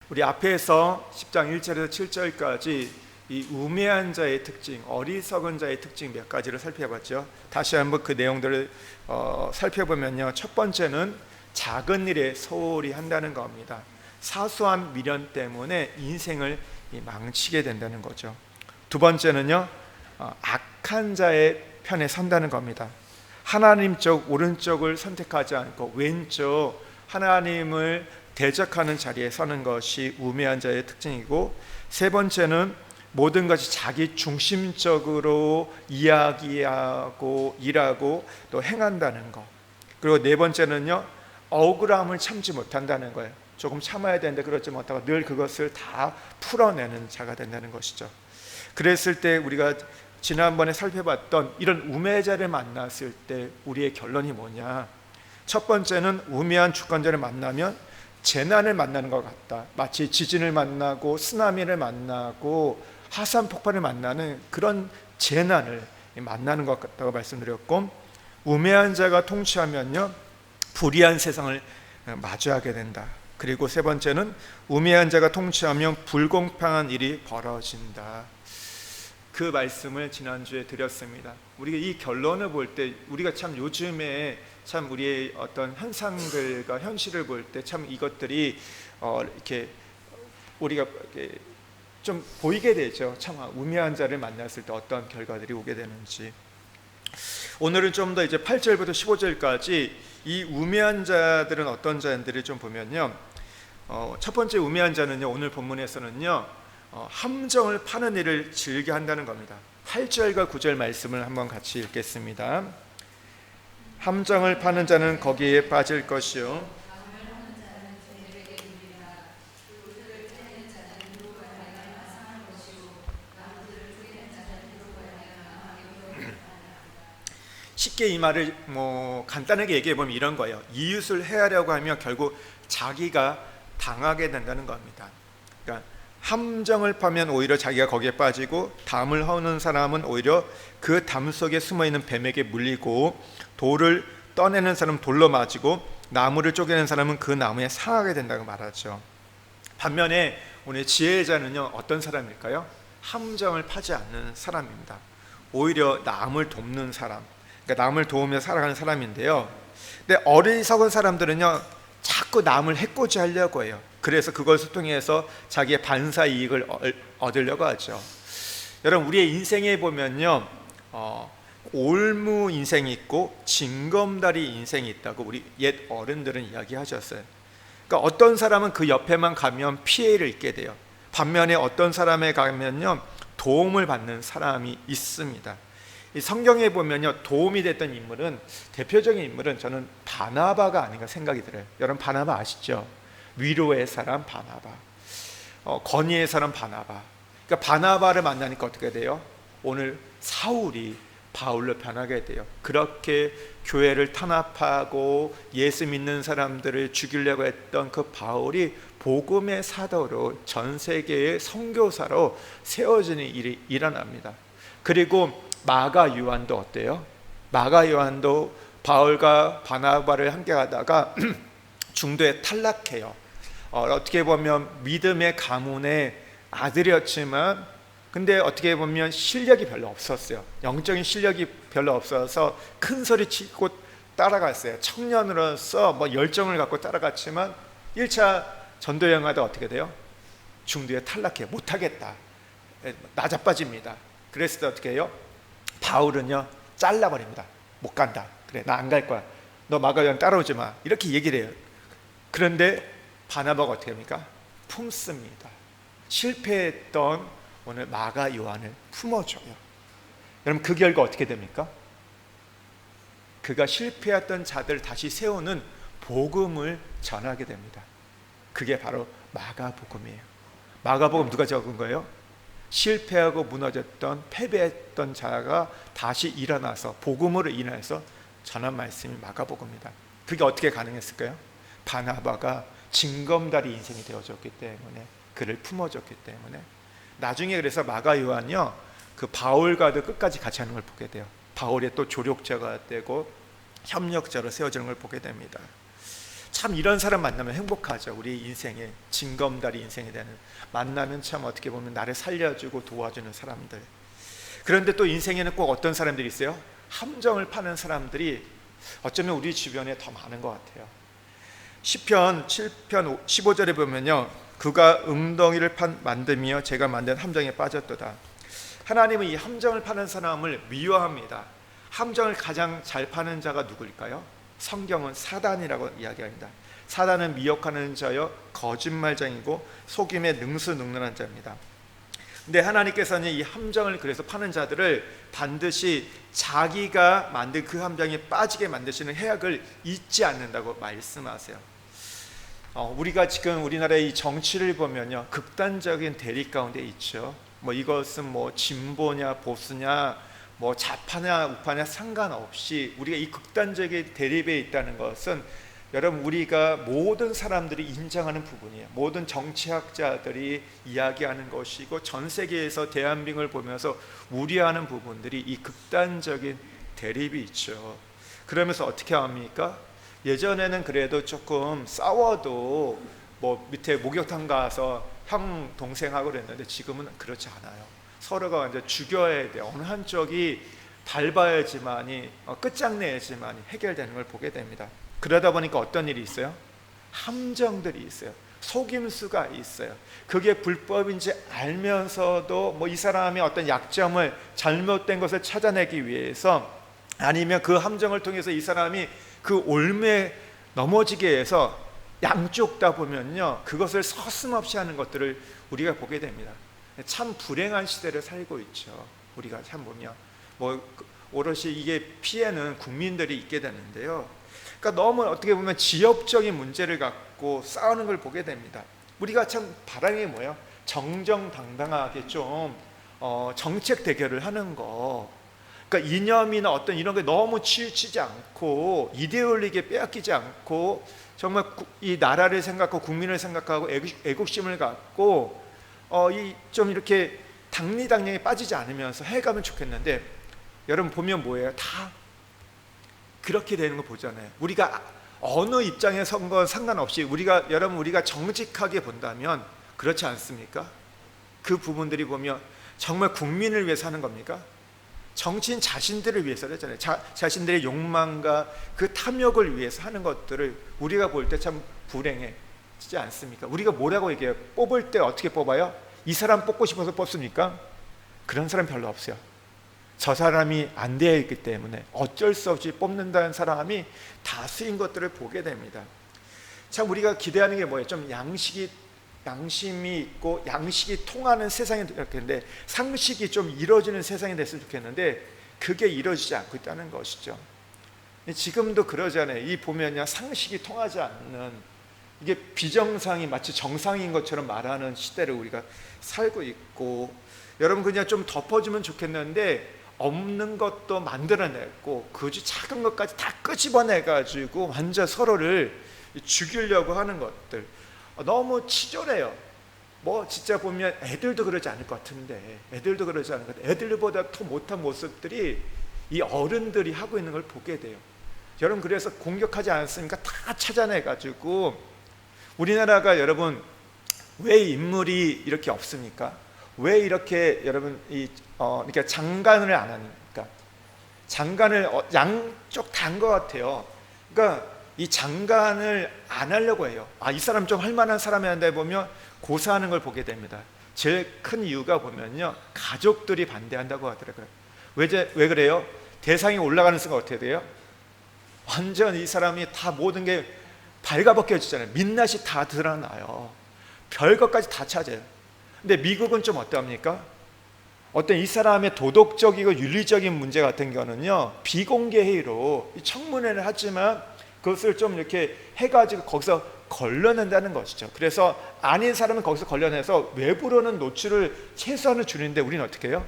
우리 앞에서 10장 1절에서 7절까지 이 우매한 자의 특징, 어리석은 자의 특징 몇 가지를 살펴봤죠. 다시 한번 그 내용들을 살펴보면요, 첫 번째는 작은 일에 소홀히 한다는 겁니다. 사소한 미련 때문에 인생을 망치게 된다는 거죠. 두 번째는요, 악한 자의 편에 선다는 겁니다. 하나님 쪽 오른쪽을 선택하지 않고 왼쪽 하나님을 대적하는 자리에 서는 것이 우매한 자의 특징이고, 세 번째는 모든 것이 자기 중심적으로 이야기하고 일하고 또 행한다는 것. 그리고 네 번째는요, 억울함을 참지 못한다는 거예요. 조금 참아야 되는데 그렇지 못하고 늘 그것을 다 풀어내는 자가 된다는 것이죠. 그랬을 때 우리가 지난번에 살펴봤던 이런 우매자를 만났을 때 우리의 결론이 뭐냐? 첫 번째는 우매한 주권자를 만나면 재난을 만나는 것 같다. 마치 지진을 만나고 쓰나미를 만나고 화산 폭발을 만나는 그런 재난을 만나는 것 같다고 말씀드렸고, 우매한 자가 통치하면요, 불의한 세상을 마주하게 된다. 그리고 세 번째는 우매한 자가 통치하면 불공평한 일이 벌어진다. 그 말씀을 지난주에 드렸습니다. 우리가 이 결론을 볼 때 우리가 참 요즘에 참 우리의 어떤 현상들과 현실을 볼 때 참 이것들이 이렇게 우리가 이렇게 좀 보이게 되죠. 참 우매한 자를 만났을 때 어떤 결과들이 오게 되는지. 오늘은 좀 더 이제 8절부터 15절까지 이 우매한 자들은 어떤 자들을 좀 보면요, 첫 번째 우매한 자는요, 오늘 본문에서는요, 함정을 파는 일을 즐겨 한다는 겁니다. 8절과 9절 말씀을 한번 같이 읽겠습니다. 함정을 파는 자는 거기에 빠질 것이요, 쉽게 이 말을 간단하게 얘기해 보면 이런 거예요. 이웃을 해하려고 하면 결국 자기가 당하게 된다는 겁니다. 그러니까 함정을 파면 오히려 자기가 거기에 빠지고, 담을 허는 사람은 오히려 그 담 속에 숨어있는 뱀에게 물리고, 돌을 떠내는 사람은 돌로 맞이고, 나무를 쪼개는 사람은 그 나무에 상하게 된다고 말하죠. 반면에 오늘 지혜자는요, 어떤 사람일까요? 함정을 파지 않는 사람입니다. 오히려 남을 돕는 사람, 그러니까 남을 도우며 살아가는 사람인데요, 근데 어리석은 사람들은요, 자꾸 남을 해코지 하려고 해요. 그래서 그것을 통해서 자기의 반사 이익을 얻으려고 하죠. 여러분, 우리의 인생에 보면요, 올무 인생이 있고 징검다리 인생이 있다고 우리 옛 어른들은 이야기하셨어요. 그러니까 어떤 사람은 그 옆에만 가면 피해를 입게 돼요. 반면에 어떤 사람에 가면요, 도움을 받는 사람이 있습니다. 이 성경에 보면요, 도움이 됐던 인물은, 대표적인 인물은 저는 바나바가 아닌가 생각이 들어요. 여러분, 바나바 아시죠? 위로의 사람 바나바, 건의의 사람 바나바. 그러니까 바나바를 만나니까 어떻게 돼요? 오늘 사울이 바울로 변하게 돼요. 그렇게 교회를 탄압하고 예수 믿는 사람들을 죽이려고 했던 그 바울이 복음의 사도로 전 세계의 선교사로 세워지는 일이 일어납니다. 그리고 마가 요한도 어때요? 마가 요한도 바울과 바나바를 함께 하다가 중도에 탈락해요. 어떻게 보면 믿음의 가문의 아들이었지만, 근데 어떻게 보면 실력이 별로 없었어요. 영적인 실력이 별로 없어서 큰 소리 치고 따라갔어요. 청년으로서 열정을 갖고 따라갔지만 1차 전도 여행하다 어떻게 돼요? 중도에 탈락해요. 못하겠다, 나자빠집니다. 그랬을 때 어떻게 해요? 바울은요, 잘라버립니다. 못 간다. 그래, 나 안 갈 거야. 너 마가 요한 따라오지 마. 이렇게 얘기를 해요. 그런데 바나바가 어떻게 합니까? 품습니다. 실패했던 오늘 마가 요한을 품어줘요. 여러분, 그 결과 어떻게 됩니까? 그가 실패했던 자들을 다시 세우는 복음을 전하게 됩니다. 그게 바로 마가복음이에요. 마가복음 누가 적은 거예요? 실패하고 무너졌던, 패배했던 자가 다시 일어나서 복음으로 인해서 전한 말씀이 마가복음입니다. 그게 어떻게 가능했을까요? 바나바가 징검다리 인생이 되어줬기 때문에, 그를 품어줬기 때문에. 나중에 그래서 마가 요한이요, 그 바울과도 끝까지 같이 하는 걸 보게 돼요. 바울의 또 조력자가 되고 협력자로 세워지는 걸 보게 됩니다. 참 이런 사람 만나면 행복하죠. 우리 인생에 징검다리 인생에 대한 만나면 참 어떻게 보면 나를 살려주고 도와주는 사람들. 그런데 또 인생에는 꼭 어떤 사람들이 있어요? 함정을 파는 사람들이 어쩌면 우리 주변에 더 많은 것 같아요. 시편 7편 15절에 보면요, 그가 웅덩이를 만들며 제가 만든 함정에 빠졌도다. 하나님은 이 함정을 파는 사람을 미워합니다. 함정을 가장 잘 파는 자가 누구일까요? 성경은 사단이라고 이야기합니다. 사단은 미혹하는 자여 거짓말장이고 속임에 능수능란한 자입니다. 근데 하나님께서는 이 함정을 그래서 파는 자들을 반드시 자기가 만든 그 함정에 빠지게 만드시는 해악을 잊지 않는다고 말씀하세요. 우리가 지금 우리나라의 이 정치를 보면요, 극단적인 대립 가운데 있죠. 이것은 진보냐 보수냐 좌파냐 우파냐 상관없이 우리가 이 극단적인 대립에 있다는 것은 여러분 우리가 모든 사람들이 인정하는 부분이에요. 모든 정치학자들이 이야기하는 것이고 전 세계에서 대한민국을 보면서 우려하는 부분들이 이 극단적인 대립이 있죠. 그러면서 어떻게 합니까? 예전에는 그래도 조금 싸워도 밑에 목욕탕 가서 형 동생하고 그랬는데 지금은 그렇지 않아요. 서로가 완전 죽여야 돼요. 어느 한쪽이 밟아야지만이 끝장내야지만이 해결되는 걸 보게 됩니다. 그러다 보니까 어떤 일이 있어요? 함정들이 있어요. 속임수가 있어요. 그게 불법인지 알면서도 이 사람의 어떤 약점을 잘못된 것을 찾아내기 위해서 아니면 그 함정을 통해서 이 사람이 그 올매에 넘어지게 해서 양쪽 다 보면요, 그것을 서슴없이 하는 것들을 우리가 보게 됩니다. 참 불행한 시대를 살고 있죠. 우리가 참 보면 오롯이 이게 피해는 국민들이 있게 되는데요. 그러니까 너무 어떻게 보면 지역적인 문제를 갖고 싸우는 걸 보게 됩니다. 우리가 참 바람이 뭐예요? 정정당당하게 좀 정책 대결을 하는 거. 그러니까 이념이나 어떤 이런 게 너무 치우치지 않고 이데올리게 빼앗기지 않고 정말 이 나라를 생각하고 국민을 생각하고 애국심을 갖고 좀 이렇게 당리당략에 빠지지 않으면서 해가면 좋겠는데, 여러분 보면 뭐예요? 다 그렇게 되는 거 보잖아요. 우리가 어느 입장에 선 건 상관없이 우리가 정직하게 본다면 그렇지 않습니까? 그 부분들이 보면 정말 국민을 위해서 하는 겁니까? 정치인 자신들을 위해서 했잖아요. 자신들의 욕망과 그 탐욕을 위해서 하는 것들을 우리가 볼 때 참 불행해지지 않습니까? 우리가 뭐라고 얘기해요? 뽑을 때 어떻게 뽑아요? 이 사람 뽑고 싶어서 뽑습니까? 그런 사람 별로 없어요. 저 사람이 안 되어 있기 때문에 어쩔 수 없이 뽑는다는 사람이 다수인 것들을 보게 됩니다. 참 우리가 기대하는 게 뭐예요? 좀 양심이 있고 양식이 통하는 세상이 좋겠는데, 상식이 좀 이루어지는 세상이 됐으면 좋겠는데 그게 이루어지지 않고 있다는 것이죠. 지금도 그러잖아요. 이 보면요, 상식이 통하지 않는, 이게 비정상이 마치 정상인 것처럼 말하는 시대를 우리가 살고 있고, 여러분 그냥 좀 덮어주면 좋겠는데 없는 것도 만들어냈고 그저 작은 것까지 다 끄집어내가지고 완전 서로를 죽이려고 하는 것들, 너무 치졸해요. 진짜 보면 애들도 그러지 않을 것 같은데, 애들보다 더 못한 모습들이 이 어른들이 하고 있는 걸 보게 돼요. 여러분 그래서 공격하지 않았으니까 다 찾아내가지고, 우리나라가 여러분 왜 인물이 이렇게 없습니까? 왜 이렇게 여러분 그러니까 장관을 안 하니까, 장관을 양쪽 다 한 것 같아요. 그러니까 이 장관을 안 하려고 해요. 이 사람 좀 할 만한 사람이란데 보면 고사하는 걸 보게 됩니다. 제일 큰 이유가 보면요, 가족들이 반대한다고 하더라고요. 왜 그래요? 대상이 올라가는 순간 어떻게 돼요? 완전 이 사람이 다 모든 게 발가벗겨지잖아요. 민낯이 다 드러나요. 별것까지 다 찾아요. 근데 미국은 좀 어떠합니까? 어떤 이 사람의 도덕적이고 윤리적인 문제 같은 경우는요, 비공개 회의로 청문회를 하지만 그것을 좀 이렇게 해가지고 거기서 걸러낸다는 것이죠. 그래서 아닌 사람은 거기서 걸러내서 외부로는 노출을 최소한을 줄이는데 우리는 어떻게 해요?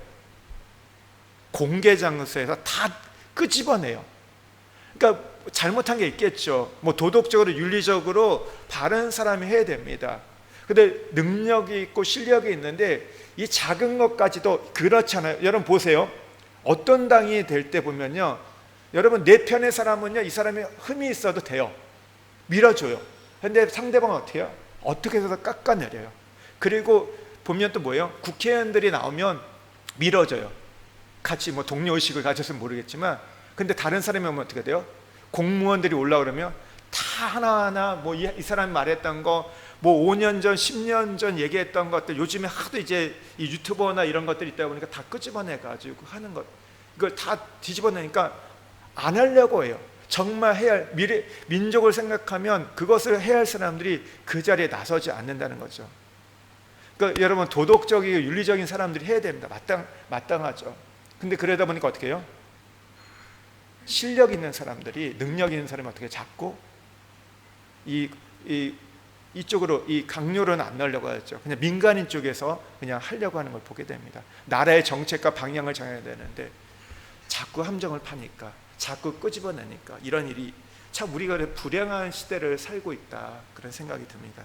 공개 장소에서 다 끄집어내요. 그러니까 잘못한 게 있겠죠. 도덕적으로 윤리적으로 바른 사람이 해야 됩니다. 근데 능력이 있고 실력이 있는데 이 작은 것까지도 그렇잖아요. 여러분 보세요. 어떤 당이 될 때 보면요, 여러분 내 편의 사람은요, 이 사람이 흠이 있어도 돼요. 밀어줘요. 근데 상대방은 어떻게 해요? 어떻게 해서 깎아내려요. 그리고 보면 또 뭐예요? 국회의원들이 나오면 밀어줘요. 같이 뭐 동료의식을 가졌으면 모르겠지만, 근데 다른 사람이 오면 어떻게 돼요? 공무원들이 올라오려면 다 하나하나 뭐 이 사람이 말했던 거, 뭐 5년 전, 10년 전 얘기했던 것들, 요즘에 하도 이제 이 유튜버나 이런 것들이 있다 보니까 다 끄집어내가지고 하는 것, 이걸 다 뒤집어내니까 안 하려고 해요. 정말 해야 할 민족을 생각하면 그것을 해야 할 사람들이 그 자리에 나서지 않는다는 거죠. 그러니까 여러분, 도덕적이고 윤리적인 사람들이 해야 됩니다. 마땅하죠. 근데 그러다 보니까 어떻게 해요? 실력 있는 사람들이, 능력 있는 사람이 어떻게 자꾸 이쪽으로 이 강요로는 안 넣으려고 하죠. 그냥 민간인 쪽에서 그냥 하려고 하는 걸 보게 됩니다. 나라의 정책과 방향을 정해야 되는데 자꾸 함정을 파니까, 자꾸 끄집어내니까 이런 일이, 참 우리가 불행한 시대를 살고 있다, 그런 생각이 듭니다.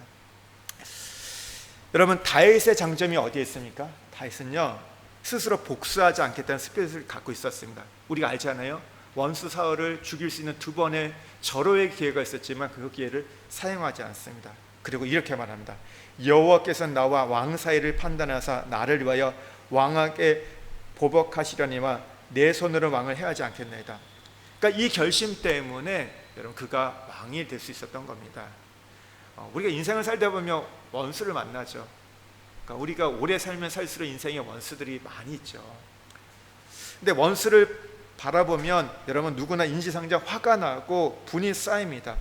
여러분, 다윗의 장점이 어디에 있습니까? 다윗은요, 스스로 복수하지 않겠다는 스피릿을 갖고 있었습니다. 우리가 알잖아요. 원수 사울을 죽일 수 있는 2번의 절호의 기회가 있었지만 그 기회를 사용하지 않습니다. 그리고 이렇게 말합니다. 여호와께서 나와 왕 사이를 판단하사 나를 위하여 왕에게 보복하시려니와 내 손으로 왕을 해하지 않겠나이다. 그러니까 이 결심 때문에 여러분, 그가 왕이 될 수 있었던 겁니다. 우리가 인생을 살다 보면 원수를 만나죠. 그러니까 우리가 오래 살면 살수록 인생에 원수들이 많이 있죠. 근데 원수를 바라보면 여러분, 누구나 인지상정 화가 나고 분이 쌓입니다.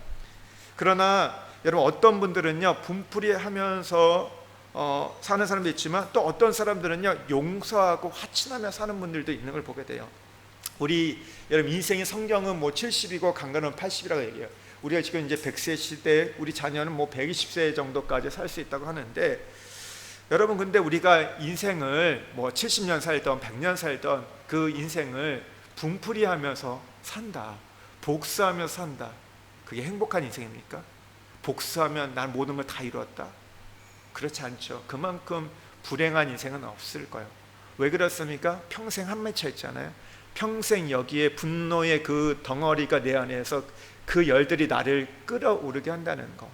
그러나 여러분, 어떤 분들은요, 분풀이 하면서 사는 사람도 있지만, 또 어떤 사람들은요, 용서하고 화친하며 사는 분들도 있는 걸 보게 돼요. 우리 여러분, 인생의 성경은 뭐 70이고 강간은 80이라고 얘기해요. 우리가 지금 이제 100세 시대에 우리 자녀는 뭐 120세 정도까지 살 수 있다고 하는데, 여러분, 근데 우리가 인생을 뭐 70년 살던 100년 살던 그 인생을 분풀이 하면서 산다, 복수하면서 산다, 그게 행복한 인생입니까? 복수하면 난 모든 걸 다 이루었다? 그렇지 않죠. 그만큼 불행한 인생은 없을 거예요. 왜 그렇습니까? 평생 한 맺혀 있잖아요. 평생 여기에 분노의 그 덩어리가 내 안에서 그 열들이 나를 끌어오르게 한다는 거,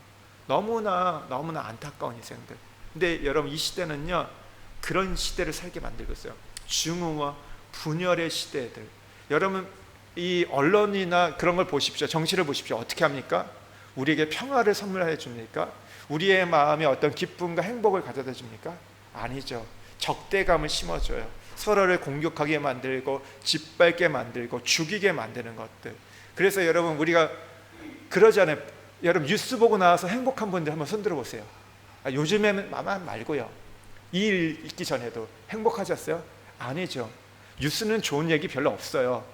너무나 안타까운 인생들. 근데 여러분, 이 시대는요, 그런 시대를 살게 만들고 있어요. 증오와 분열의 시대들. 여러분, 이 언론이나 그런 걸 보십시오. 정치를 보십시오. 어떻게 합니까? 우리에게 평화를 선물해 줍니까? 우리의 마음에 어떤 기쁨과 행복을 가져다 줍니까? 아니죠. 적대감을 심어줘요. 서로를 공격하게 만들고 짓밟게 만들고 죽이게 만드는 것들. 그래서 여러분, 우리가 그러잖아요. 여러분, 뉴스 보고 나와서 행복한 분들 한번 손들어 보세요. 요즘에는 말고요, 이 일 있기 전에도 행복하셨어요? 아니죠. 뉴스는 좋은 얘기 별로 없어요.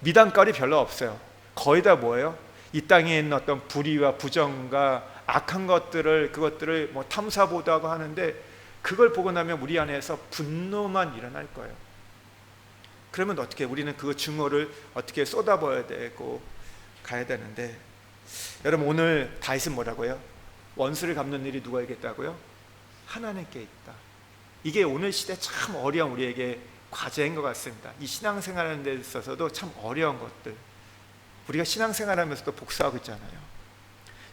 미담거리 별로 없어요. 거의 다 뭐예요? 이 땅에 있는 어떤 불의와 부정과 악한 것들을, 그것들을 뭐 탐사보도하고 하는데, 그걸 보고 나면 우리 안에서 분노만 일어날 거예요. 그러면 어떻게, 우리는 그 증오를 어떻게 쏟아부어야 되고 가야 되는데, 여러분, 오늘 다윗은 뭐라고요? 원수를 갚는 일이 누가 있겠다고요? 하나님께 있다. 이게 오늘 시대 참 어려운 우리에게 과제인 것 같습니다. 이 신앙생활하는 데 있어서도 참 어려운 것들, 우리가 신앙생활하면서도 복수하고 있잖아요.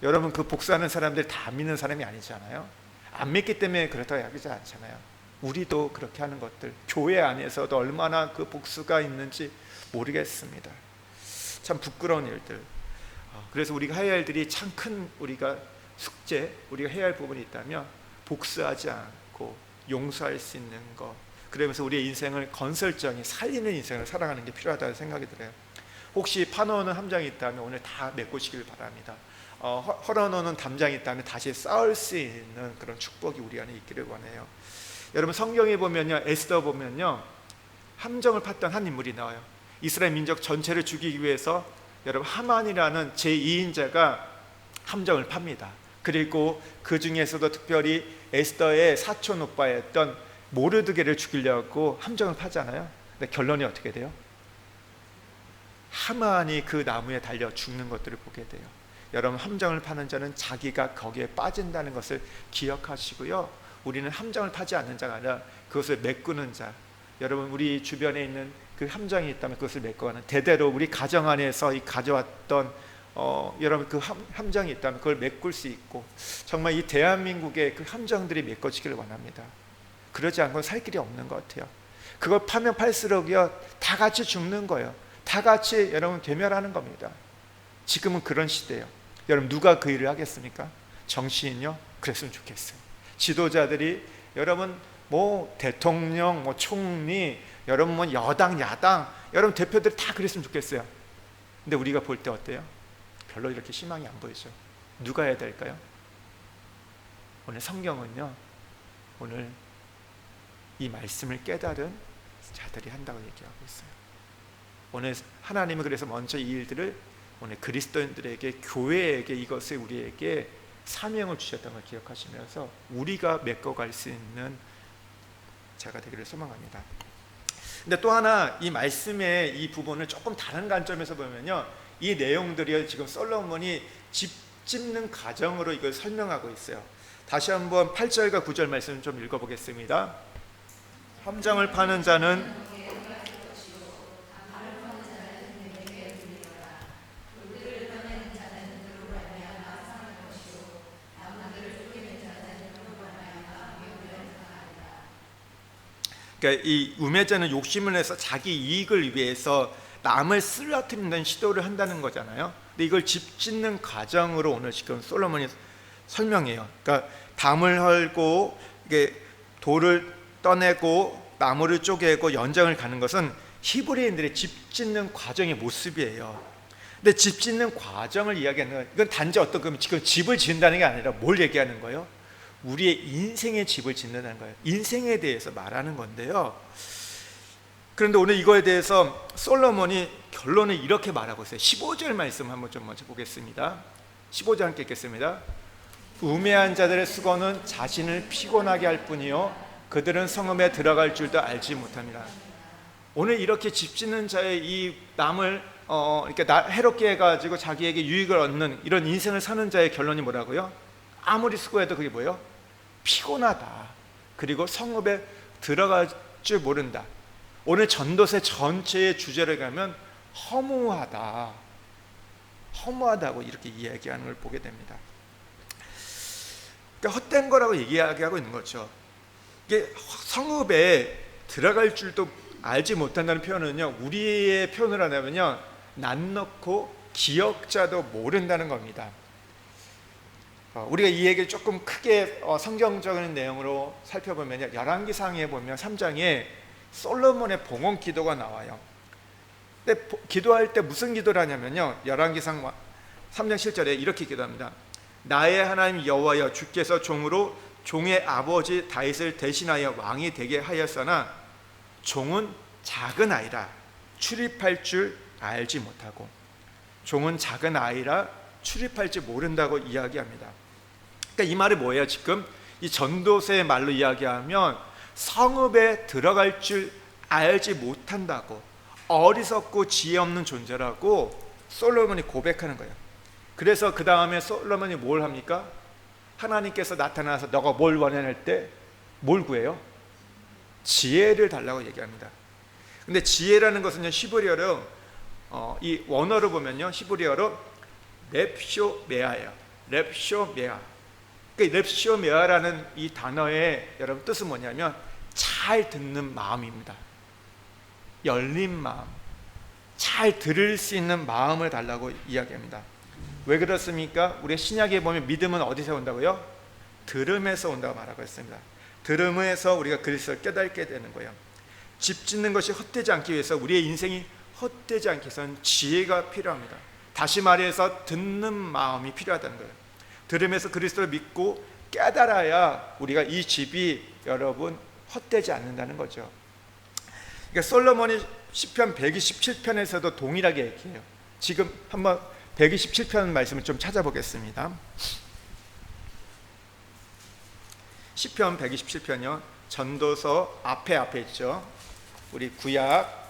여러분, 그 복수하는 사람들 다 믿는 사람이 아니잖아요. 안 믿기 때문에 그렇다고 하지 않잖아요. 우리도 그렇게 하는 것들, 교회 안에서도 얼마나 그 복수가 있는지 모르겠습니다. 참 부끄러운 일들. 그래서 우리가 해야 할 일들이 참 큰, 우리가 숙제, 우리가 해야 할 부분이 있다면 복수하지 않고 용서할 수 있는 것, 그러면서 우리의 인생을 건설적인 살리는 인생을 살아가는 게 필요하다고 생각이 들어요. 혹시 파놓는 함정이 있다면 오늘 다 메꾸시길 바랍니다. 헐어놓는 담장이 있다면 다시 싸울 수 있는 그런 축복이 우리 안에 있기를 원해요. 여러분, 성경에 보면요, 에스더 보면요, 함정을 팠던 한 인물이 나와요. 이스라엘 민족 전체를 죽이기 위해서 여러분, 하만이라는 제2인자가 함정을 팝니다. 그리고 그 중에서도 특별히 에스더의 사촌 오빠였던 모르드게를 죽이려고 함정을 파잖아요. 근데 결론이 어떻게 돼요? 하만이 그 나무에 달려 죽는 것들을 보게 돼요. 여러분, 함정을 파는 자는 자기가 거기에 빠진다는 것을 기억하시고요, 우리는 함정을 파지 않는 자가 아니라 그것을 메꾸는 자. 여러분, 우리 주변에 있는 그 함정이 있다면 그것을 메꿔가는, 대대로 우리 가정 안에서 이 가져왔던 여러분 그 함정이 있다면 그걸 메꿀 수 있고 정말 이 대한민국의 그 함정들이 메꿔지기를 원합니다. 그러지 않고는 살 길이 없는 것 같아요. 그걸 파면 팔수록요 다 같이 죽는 거예요. 다 같이 여러분 괴멸하는 겁니다. 지금은 그런 시대예요. 여러분 누가 그 일을 하겠습니까? 정치인요? 그랬으면 좋겠어요. 지도자들이 여러분 뭐 대통령, 뭐 총리, 여러분 뭐 여당, 야당, 여러분 대표들이 다 그랬으면 좋겠어요. 근데 우리가 볼 때 어때요? 별로 이렇게 희망이 안 보이죠. 누가 해야 될까요? 오늘 성경은요, 오늘 이 말씀을 깨달은 자들이 한다고 얘기하고 있어요. 오늘 하나님은 그래서 먼저 이 일들을 오늘 그리스도인들에게, 교회에게, 이것을 우리에게 사명을 주셨다는 걸 기억하시면서 우리가 메꿔갈 수 있는 자가 되기를 소망합니다. 근데 또 하나 이 말씀의 이 부분을 조금 다른 관점에서 보면요, 이 내용들이 지금 솔로몬이 집 짓는 과정으로 이걸 설명하고 있어요. 다시 한번 8절과 9절 말씀 좀 읽어보겠습니다. 함정을 파는 자는 그러니까 이 우매자는 욕심을 내서 자기 이익을 위해서 남을 쓰러뜨리는 시도를 한다는 거잖아요. 근데 이걸 집 짓는 과정으로 오늘 지금 솔로몬이 설명해요. 그러니까 담을 헐고 이게 돌을 떠내고 나무를 쪼개고 연장을 가는 것은 히브리인들의 집 짓는 과정의 모습이에요. 근데 집 짓는 과정을 이야기하는 건 이건 단지 어떤 지금 집을 지은다는 게 아니라 뭘 얘기하는 거예요? 우리의 인생의 집을 짓는다는 거예요. 인생에 대해서 말하는 건데요. 그런데 오늘 이거에 대해서 솔로몬이 결론을 이렇게 말하고 있어요. 15절 말씀 한번 좀 먼저 보겠습니다. 15절 함께 읽겠습니다. 우매한 자들의 수고는 자신을 피곤하게 할 뿐이요 그들은 성읍에 들어갈 줄도 알지 못합니다. 오늘 이렇게 집 짓는 자의 이 남을 이렇게 해롭게 해가지고 자기에게 유익을 얻는 이런 인생을 사는 자의 결론이 뭐라고요? 아무리 수고해도 그게 뭐예요? 피곤하다. 그리고 성읍에 들어갈 줄 모른다. 오늘 전도서 전체의 주제를 가면 허무하다, 허무하다고 이렇게 이야기하는 걸 보게 됩니다. 그러니까 헛된 거라고 얘기하고 있는 거죠. 이게 성읍에 들어갈 줄도 알지 못한다는 표현은요, 우리의 표현을 하냐면요, 난 넣고 기억자도 모른다는 겁니다. 우리가 이 얘기를 조금 크게 성경적인 내용으로 살펴보면 열왕기상에 보면 3장에 솔로몬의 봉헌 기도가 나와요. 근데 기도할 때 무슨 기도를 하냐면요, 열왕기상 3장 7절에 이렇게 기도합니다. 나의 하나님 여호와여, 주께서 종으로 종의 아버지 다윗을 대신하여 왕이 되게 하였으나 종은 작은 아이라 출입할 줄 알지 못하고, 종은 작은 아이라 출입할 줄 모른다고 이야기합니다. 그러니까 이 말이 뭐예요? 지금 이 전도서의 말로 이야기하면 성읍에 들어갈 줄 알지 못한다고, 어리석고 지혜 없는 존재라고 솔로몬이 고백하는 거예요. 그래서 그 다음에 솔로몬이 뭘 합니까? 하나님께서 나타나서 너가 뭘 원할 때 뭘 구해요? 지혜를 달라고 얘기합니다. 근데 지혜라는 것은요, 히브리어로 이 원어로 보면요, 히브리어로 렙쇼메아예요. 렙쇼메아. 그러니까 렙쇼메아라는 이 단어의 여러분 뜻은 뭐냐면 잘 듣는 마음입니다. 열린 마음, 잘 들을 수 있는 마음을 달라고 이야기합니다. 왜 그렇습니까? 우리 신약에 보면 믿음은 어디서 온다고요? 들음에서 온다고 말하고 있습니다. 들음에서 우리가 그리스도를 깨닫게 되는 거예요. 집 짓는 것이 헛되지 않기 위해서, 우리의 인생이 헛되지 않기 위해서는 지혜가 필요합니다. 다시 말해서 듣는 마음이 필요하다는 거예요. 들으면서 그리스도를 믿고 깨달아야 우리가 이 집이 여러분 헛되지 않는다는 거죠. 그러니까 솔로몬이 시편 127편에서도 동일하게 얘기해요. 지금 한번 127편 말씀을 좀 찾아보겠습니다. 시편 127편이요, 전도서 앞에 있죠. 우리 구약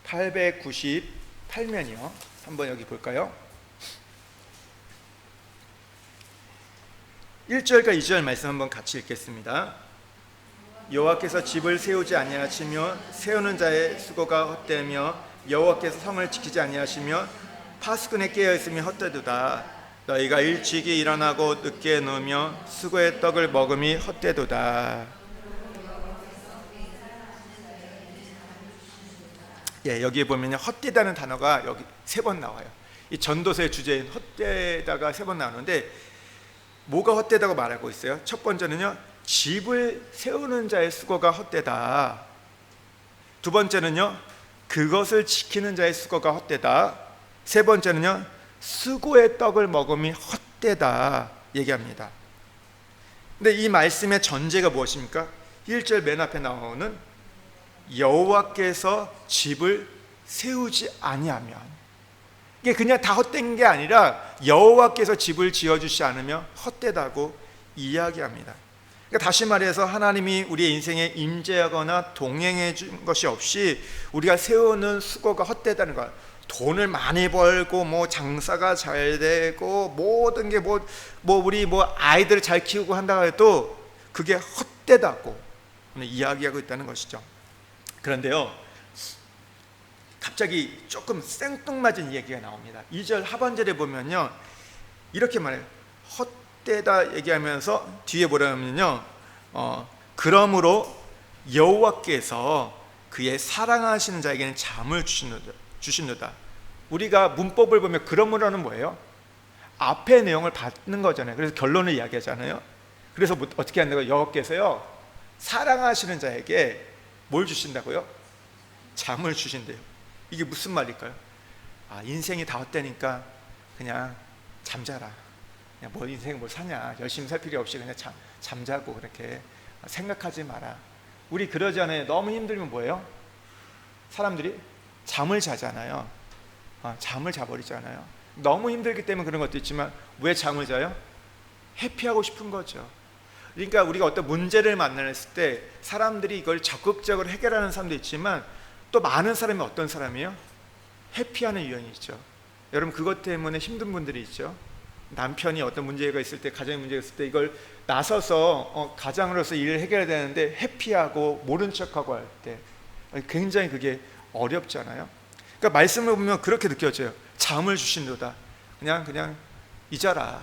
898면이요. 한번 여기 볼까요? 1절과 2절 말씀 한번 같이 읽겠습니다. 여호와께서 집을 세우지 아니하시며 세우는 자의 수고가 헛되며 여호와께서 성을 지키지 아니하시며 파수꾼에 깨어 있으며 헛되도다. 너희가 일찍이 일어나고 늦게 누우며 수고의 떡을 먹음이 헛되도다. 예, 여기에 보면 헛되다는 단어가 여기 3번 나와요. 이 전도서의 주제인 헛되다가 3번 나오는데 뭐가 헛되다고 말하고 있어요? 첫 번째는요, 집을 세우는 자의 수고가 헛되다. 두 번째는요, 그것을 지키는 자의 수고가 헛되다. 세 번째는요, 수고의 떡을 먹음이 헛되다 얘기합니다. 근데 이 말씀의 전제가 무엇입니까? 1절 맨 앞에 나오는 여호와께서 집을 세우지 아니하면, 이게 그냥 다 헛된 게 아니라 여호와께서 집을 지어주지 않으면 헛되다고 이야기합니다. 그러니까 다시 말해서 하나님이 우리의 인생에 임재하거나 동행해 준 것이 없이 우리가 세우는 수고가 헛되다는 거야. 돈을 많이 벌고 뭐 장사가 잘 되고 모든 게 우리 아이들을 잘 키우고 한다고 해도 그게 헛되다고 이야기하고 있다는 것이죠. 그런데요, 갑자기 조금 생뚱맞은 얘기가 나옵니다. 2절 하반절에 보면요, 이렇게 말해요. 헛되다 얘기하면서 뒤에 뭐라면요, 그러므로 여호와께서 그의 사랑하시는 자에게는 잠을 주시노다. 우리가 문법을 보면 그러므로는 뭐예요? 앞의 내용을 받는 거잖아요. 그래서 결론을 이야기하잖아요. 그래서 어떻게 한다고요? 여호와께서요, 사랑하시는 자에게 뭘 주신다고요? 잠을 주신대요. 이게 무슨 말일까요? 인생이 다 헛되니까 그냥 잠자라. 그냥 뭐 인생 뭘 사냐, 열심히 살 필요 없이 그냥 잠자고 그렇게 생각하지 마라. 우리 그러잖아요. 너무 힘들면 뭐예요? 사람들이 잠을 자잖아요. 잠을 자버리잖아요. 너무 힘들기 때문에 그런 것도 있지만 왜 잠을 자요? 해피하고 싶은 거죠. 그러니까 우리가 어떤 문제를 만났을 때 사람들이 이걸 적극적으로 해결하는 사람도 있지만 또 많은 사람이 어떤 사람이에요? 해피하는 유형이 있죠. 여러분, 그것 때문에 힘든 분들이 있죠. 남편이 어떤 문제가 있을 때, 가정의 문제가 있을 때 이걸 나서서 가장으로서 일을 해결해야 되는데 해피하고 모른 척하고 할 때 굉장히 그게 어렵잖아요. 그러니까 말씀을 보면 그렇게 느껴져요. 잠을 주신도다. 그냥 잊어라.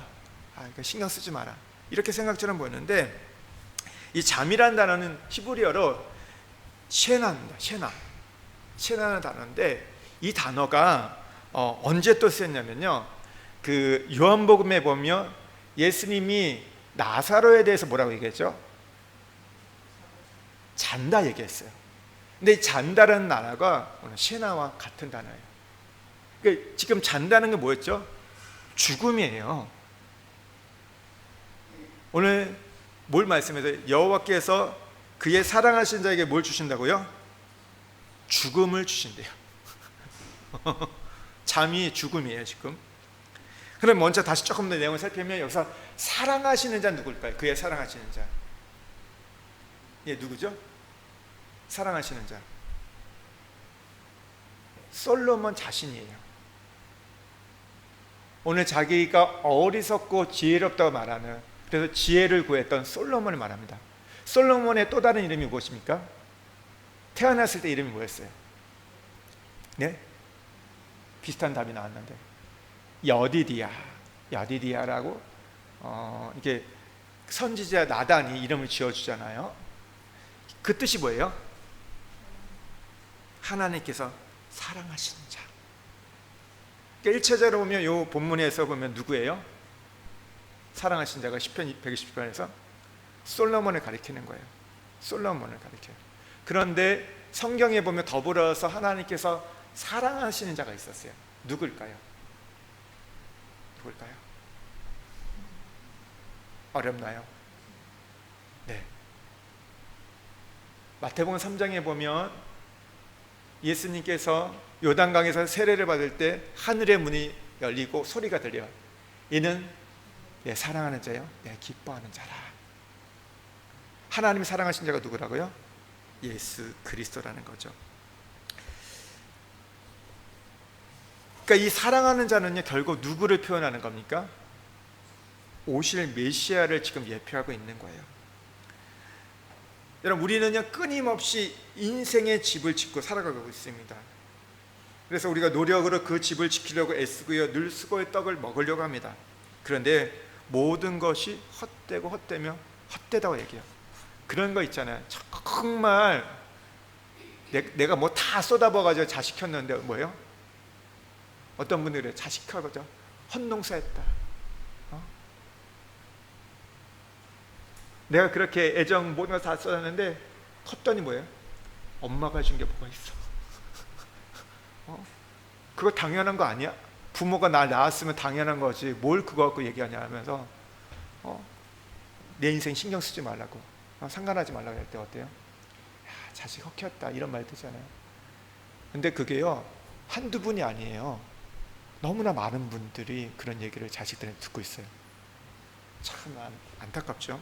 그러니까 신경 쓰지 마라. 이렇게 생각처럼 보이는데, 이 잠이라는 단어는 히브리어로 셰나입니다. 셰나는 단어인데, 이 단어가 언제 또 쓰였냐면요, 그 요한복음에 보면 예수님이 나사로에 대해서 뭐라고 얘기했죠? 잔다 얘기했어요. 근데 이 잔다라는 단어가 오늘 셰나와 같은 단어예요. 그러니까 지금 잔다는 게 뭐였죠? 죽음이에요. 오늘 뭘 말씀해서 여호와께서 그의 사랑하신 자에게 뭘 주신다고요? 죽음을 주신대요. 잠이 죽음이에요 지금. 그럼 먼저 다시 조금 더 내용을 살피면 여기서 사랑하시는 자 누굴까요? 그의 사랑하시는 자, 예, 누구죠? 사랑하시는 자, 솔로몬 자신이에요. 오늘 자기가 어리석고 지혜롭다고 말하는, 그래서 지혜를 구했던 솔로몬을 말합니다. 솔로몬의 또 다른 이름이 무엇입니까? 태어났을 때 이름이 뭐였어요? 네? 비슷한 답이 나왔는데 여디디아라고 이게 선지자 나단이 이름을 지어주잖아요. 그 뜻이 뭐예요? 하나님께서 사랑하시는 자. 그러니까 1차적으로 보면 이 본문에서 보면 누구예요? 사랑하신 자가 시편 120편에서 솔로몬을 가리키는 거예요. 솔로몬을 가리켜요. 그런데 성경에 보면 더불어서 하나님께서 사랑하시는 자가 있었어요. 누굴까요? 어렵나요? 네. 마태복음 3장에 보면 예수님께서 요단강에서 세례를 받을 때 하늘의 문이 열리고 소리가 들려요. 이는 내 사랑하는 자요, 내 기뻐하는 자라. 하나님이 사랑하신 자가 누구라고요? 예수 그리스도라는 거죠. 그러니까 이 사랑하는 자는요, 결국 누구를 표현하는 겁니까? 오실 메시아를 지금 예표하고 있는 거예요. 여러분, 우리는요 끊임없이 인생의 집을 짓고 살아가고 있습니다. 그래서 우리가 노력으로 그 집을 지키려고 애쓰고요, 늘 수고의 떡을 먹으려고 합니다. 그런데 모든 것이 헛되고 헛되며 헛되다고 얘기해요. 그런 거 있잖아요. 정말 내가 뭐 다 쏟아부어가지고 자식 켰는데 뭐예요? 어떤 분들이 그래요. 자식 켜가지고 헛농사했다. 내가 그렇게 애정 모든 걸 다 쏟았는데 컸더니 뭐예요? 엄마가 준 게 뭐가 있어? 그거 당연한 거 아니야? 부모가 날 낳았으면 당연한 거지 뭘 그거 갖고 얘기하냐 하면서 내 인생 신경 쓰지 말라고, 상관하지 말라고 할 때 어때요? 야, 자식 헛켰다 이런 말 듣잖아요. 근데 그게요 한두 분이 아니에요. 너무나 많은 분들이 그런 얘기를 자식들한테 듣고 있어요. 참 안타깝죠.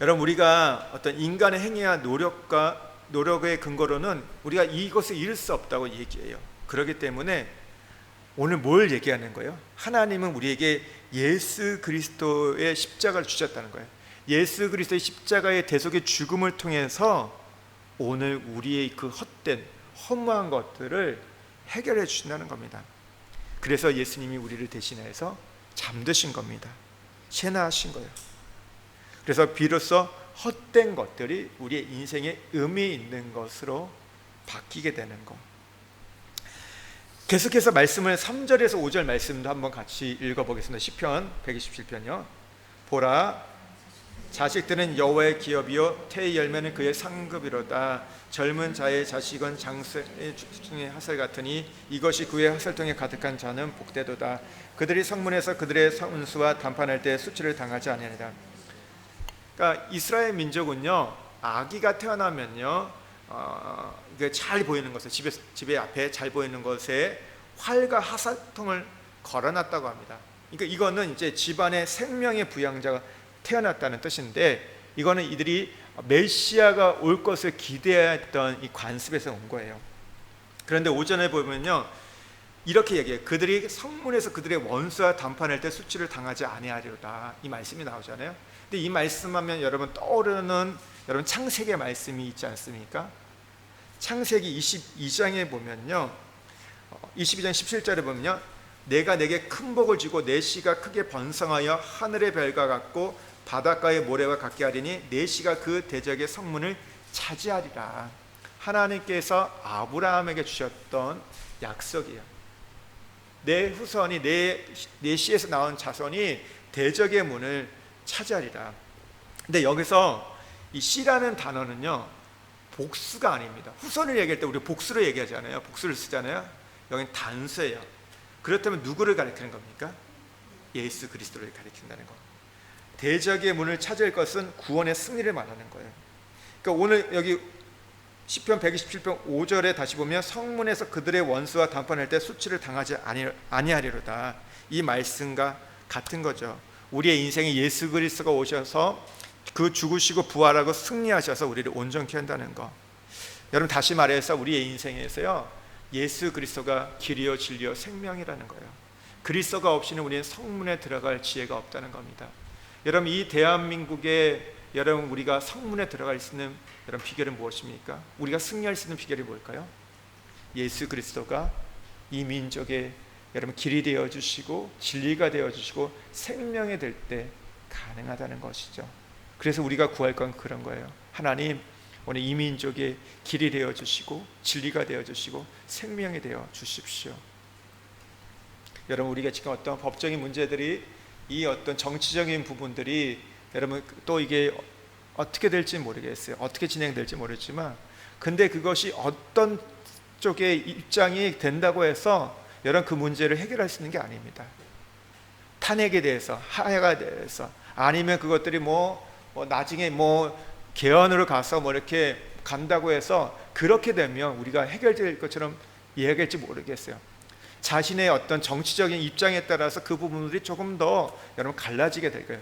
여러분, 우리가 어떤 인간의 행위와 노력의 근거로는 우리가 이것을 잃을 수 없다고 얘기해요. 그렇기 때문에 오늘 뭘 얘기하는 거예요? 하나님은 우리에게 예수 그리스도의 십자가를 주셨다는 거예요. 예수 그리스도의 십자가의 대속의 죽음을 통해서 오늘 우리의 그 헛된 허무한 것들을 해결해 주신다는 겁니다. 그래서 예수님이 우리를 대신해서 잠드신 겁니다. 세나하신 거예요. 그래서 비로소 헛된 것들이 우리의 인생에 의미 있는 것으로 바뀌게 되는 것. 계속해서 말씀을 3절에서 5절 말씀도 한번 같이 읽어보겠습니다. 시편 127편이요. 보라, 자식들은 여호와의 기업이요 태의 열매는 그의 상급이로다. 젊은 자의 자식은 장수의 중의 하살 같으니 이것이 그의 하살통에 가득한 자는 복되도다. 그들이 성문에서 그들의 원수와談판할 때 수치를 당하지 아니하리라. 그러니까 이스라엘 민족은요 아기가 태어나면요 잘 보이는 것에 집에 앞에 잘 보이는 것에 활과 하살통을 걸어놨다고 합니다. 그러니까 이거는 이제 집안의 생명의 부양자가 태어났다는 뜻인데, 이거는 이들이 메시아가 올 것을 기대했던 이 관습에서 온 거예요. 그런데 오전에 보면요 이렇게 얘기해요. 그들이 성문에서 그들의 원수와談판할 때 수치를 당하지 아니하리로다, 이 말씀이 나오잖아요. 근데 이 말씀하면 여러분 떠오르는 여러분 창세기의 말씀이 있지 않습니까? 창세기 22장에 보면요 22장 17절에 보면요 내가 내게 큰 복을 주고 내 씨가 크게 번성하여 하늘의 별과 같고 바닷가의 모래와 같게 하리니 내 씨가 그 대적의 성문을 차지하리라. 하나님께서 아브라함에게 주셨던 약속이에요. 내 후손이 내 씨에서 나온 자손이 대적의 문을 차지하리라. 근데 여기서 이 씨라는 단어는요 복수가 아닙니다. 후손을 얘기할 때 우리 복수로 얘기하잖아요. 복수를 쓰잖아요. 여기는 단수예요. 그렇다면 누구를 가리키는 겁니까? 예수 그리스도를 가리킨다는 거. 대적의 문을 찾을 것은 구원의 승리를 말하는 거예요. 그러니까 오늘 여기 시편 127편 5절에 다시 보면 성문에서 그들의 원수와談판할 때 수치를 당하지 아니하리로다, 이 말씀과 같은 거죠. 우리의 인생에 예수 그리스도가 오셔서 그 죽으시고 부활하고 승리하셔서 우리를 온전케 한다는 거. 여러분, 다시 말해서 우리의 인생에서요 예수 그리스도가 길이요 진리요 생명이라는 거예요. 그리스도가 없이는 우리는 성문에 들어갈 지혜가 없다는 겁니다. 여러분, 이 대한민국에 여러분 우리가 성문에 들어갈 수 있는 여러분 비결은 무엇입니까? 우리가 승리할 수 있는 비결이 뭘까요? 예수 그리스도가 이 민족의 여러분 길이 되어 주시고 진리가 되어 주시고 생명이 될 때 가능하다는 것이죠. 그래서 우리가 구할 건 그런 거예요. 하나님, 오늘 이 민족의 길이 되어 주시고 진리가 되어 주시고 생명이 되어 주십시오. 여러분, 우리가 지금 어떤 법적인 문제들이, 이 어떤 정치적인 부분들이 여러분 또 이게 어떻게 될지 모르겠어요. 어떻게 진행될지 모르지만, 근데 그것이 어떤 쪽의 입장이 된다고 해서 여러분 그 문제를 해결할 수 있는 게 아닙니다. 탄핵에 대해서, 하야에 대해서, 아니면 그것들이 나중에 개헌으로 가서 이렇게 간다고 해서 그렇게 되면 우리가 해결될 것처럼 이야기할지 모르겠어요. 자신의 어떤 정치적인 입장에 따라서 그 부분들이 조금 더 여러분 갈라지게 될 거예요.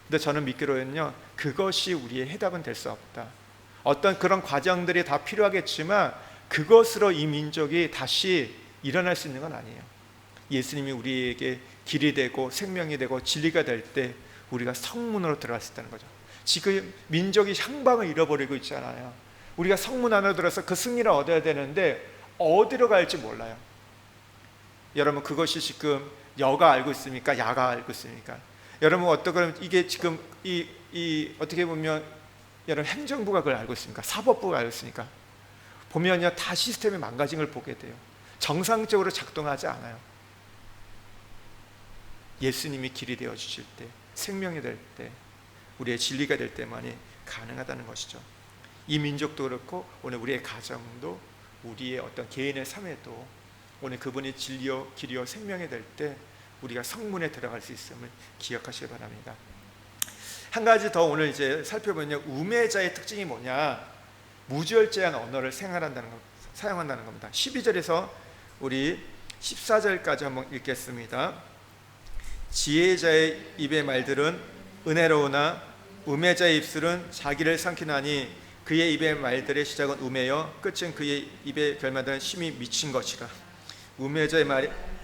근데 저는 믿기로는요 그것이 우리의 해답은 될 수 없다. 어떤 그런 과정들이 다 필요하겠지만 그것으로 이 민족이 다시 일어날 수 있는 건 아니에요. 예수님이 우리에게 길이 되고 생명이 되고 진리가 될 때 우리가 성문으로 들어갈 수 있다는 거죠. 지금 민족이 향방을 잃어버리고 있잖아요. 우리가 성문 안으로 들어서 그 승리를 얻어야 되는데 어디로 갈지 몰라요. 여러분, 그것이 지금 여가 알고 있습니까? 야가 알고 있습니까? 여러분, 어떻게 이게 지금 이 어떻게 보면 여러분 행정부가 그걸 알고 있습니까? 사법부가 알고 있습니까? 보면요, 다 시스템이 망가진 걸 보게 돼요. 정상적으로 작동하지 않아요. 예수님이 길이 되어 주실 때, 생명이 될 때, 우리의 진리가 될 때만이 가능하다는 것이죠. 이 민족도 그렇고 오늘 우리의 가정도, 우리의 어떤 개인의 삶에도 오늘 그분이 진리요 길이요 생명이 될 때 우리가 성문에 들어갈 수 있음을 기억하시기 바랍니다. 한 가지 더 오늘 이제 살펴보면요, 우매자의 특징이 뭐냐? 무절제한 언어를 사용한다는 겁니다. 12절에서 우리 14절까지 한번 읽겠습니다. 지혜자의 입의 말들은 은혜로우나 우매자의 입술은 자기를 삼키나니 그의 입의 말들의 시작은 우매요 끝은 그의 입의 결말은 심히 미친 것이라. 우매자의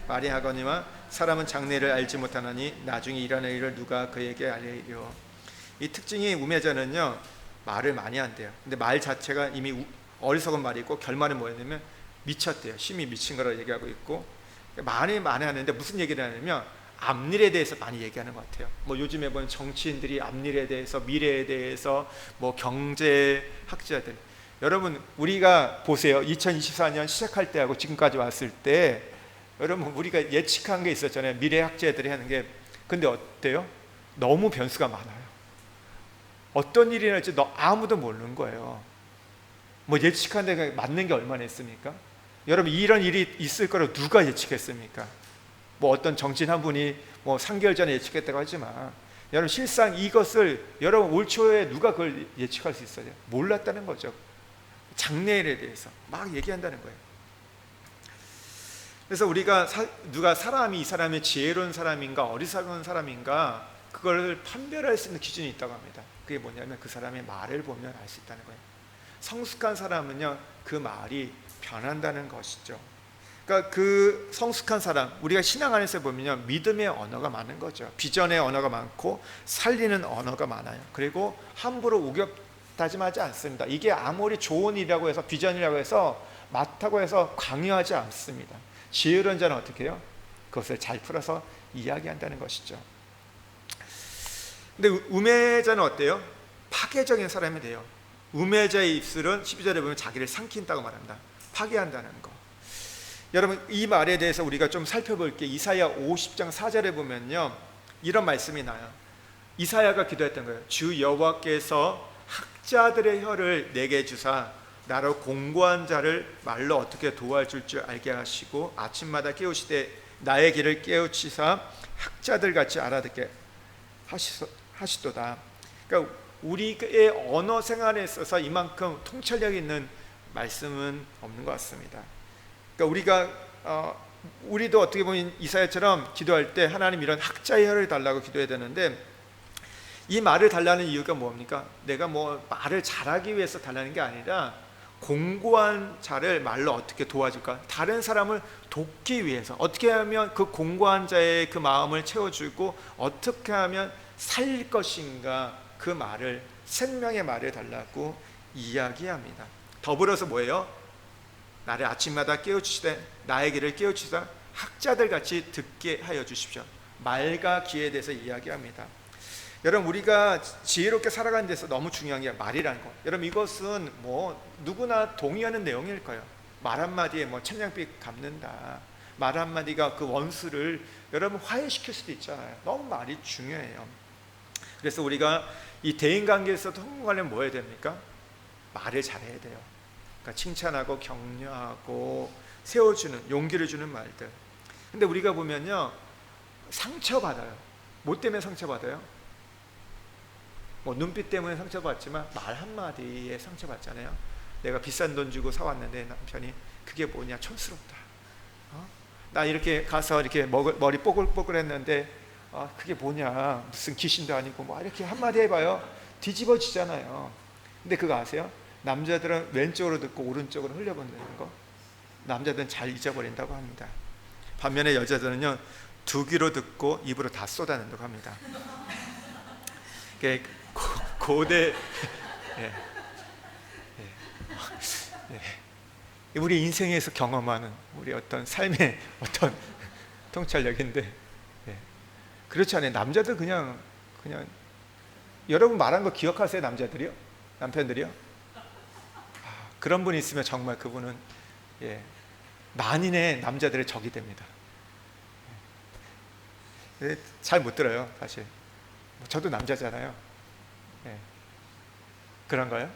말이 하거니와 사람은 장래를 알지 못하나니 나중에 일어날 일을 누가 그에게 알리리요. 이 특징이 우매자는요, 말을 많이 한대요. 근데 말 자체가 이미 어리석은 말이고 결말은 뭐였냐면 미쳤대요. 심히 미친 거라고 얘기하고 있고, 많이 하는데 무슨 얘기를 하냐면 앞일에 대해서 많이 얘기하는 것 같아요. 뭐 요즘에 보면 정치인들이 앞일에 대해서, 미래에 대해서, 뭐 경제학자들, 여러분 우리가 보세요. 2024년 시작할 때하고 지금까지 왔을 때 여러분 우리가 예측한 게 있었잖아요. 미래학자들이 하는 게. 근데 어때요? 너무 변수가 많아요. 어떤 일이 날지 아무도 모르는 거예요. 뭐 예측한 데가 맞는 게 얼마나 있습니까? 여러분, 이런 일이 있을 거라고 누가 예측했습니까? 뭐 어떤 정치인 한 분이 뭐 3개월 전에 예측했다고 하지만 여러분, 실상 이것을 여러분 올 초에 누가 그걸 예측할 수 있어요? 몰랐다는 거죠. 장래일에 대해서 막 얘기한다는 거예요. 그래서 우리가 누가 이 사람이 지혜로운 사람인가 어리석은 사람인가 그걸 판별할 수 있는 기준이 있다고 합니다. 그게 뭐냐면 그 사람의 말을 보면 알 수 있다는 거예요. 성숙한 사람은요, 그 말이 변한다는 것이죠. 그러니까 그 성숙한 사람, 우리가 신앙 안에서 보면요, 믿음의 언어가 많은 거죠. 비전의 언어가 많고 살리는 언어가 많아요. 그리고 함부로 우격다짐하지 않습니다. 이게 아무리 좋은 일이라고 해서, 비전이라고 해서 맞다고 해서 강요하지 않습니다. 지혜로운 자는 어떻게 해요? 그것을 잘 풀어서 이야기한다는 것이죠. 근데 우매자는 어때요? 파괴적인 사람이 돼요. 우매자의 입술은 12절에 보면 자기를 삼킨다고 말한다. 파괴한다는 거. 여러분, 이 말에 대해서 우리가 좀 살펴볼게요. 이사야 50장 4절에 보면요, 이런 말씀이 나요. 이사야가 기도했던 거예요. 주 여호와께서 학자들의 혀를 내게 주사 나로 공고한 자를 말로 어떻게 도와줄 줄 알게 하시고 아침마다 깨우시되 나의 길을 깨우치사 학자들 같이 알아듣게 하시도다. 그러니까 우리의 언어 생활에 있어서 이만큼 통찰력 있는 말씀은 없는 것 같습니다. 그러니까 우리도 어떻게 보면 이사야처럼 기도할 때 하나님 이런 학자의 혀를 달라고 기도해야 되는데, 이 말을 달라는 이유가 뭡니까? 내가 뭐 말을 잘하기 위해서 달라는 게 아니라 공고한 자를 말로 어떻게 도와줄까? 다른 사람을 돕기 위해서 어떻게 하면 그 공고한 자의 그 마음을 채워주고 어떻게 하면 살릴 것인가, 그 말을, 생명의 말을 달라고 이야기합니다. 더불어서 뭐예요? 나를 아침마다 깨우치시되 나의 길을 깨우치사 학자들 같이 듣게 하여 주십시오. 말과 귀에 대해서 이야기합니다. 여러분, 우리가 지혜롭게 살아가는 데서 너무 중요한 게 말이라는 거. 여러분, 이것은 뭐 누구나 동의하는 내용일 거예요. 말 한마디에 뭐 천냥빚 갚는다. 말 한마디가 그 원수를 여러분 화해시킬 수도 있잖아요. 너무 말이 중요해요. 그래서 우리가 이 대인관계에서 성공하려면 뭐 해야 됩니까? 말을 잘해야 돼요. 그러니까 칭찬하고 격려하고 세워주는, 용기를 주는 말들. 근데 우리가 보면요, 상처받아요. 뭐 때문에 상처받아요? 뭐 눈빛 때문에 상처받지만 말 한마디에 상처받잖아요. 내가 비싼 돈 주고 사왔는데 남편이 그게 뭐냐, 촌스럽다. 나 이렇게 가서 이렇게 머리 뽀글뽀글 했는데 그게 뭐냐, 무슨 귀신도 아니고 뭐 이렇게 한마디 해봐요. 뒤집어지잖아요. 근데 그거 아세요? 남자들은 왼쪽으로 듣고 오른쪽으로 흘려보내는 거, 남자들은 잘 잊어버린다고 합니다. 반면에 여자들은요, 두 귀로 듣고 입으로 다 쏟아낸다고 합니다. 고대 예, 우리 인생에서 경험하는 우리 어떤 삶의 어떤 통찰력인데, 그렇지 않아요. 남자들 그냥 여러분 말한 거 기억하세요? 남자들이요? 남편들이요? 그런 분이 있으면 정말 그분은 만인의 남자들의 적이 됩니다. 잘 못 들어요, 사실. 저도 남자잖아요. 그런가요?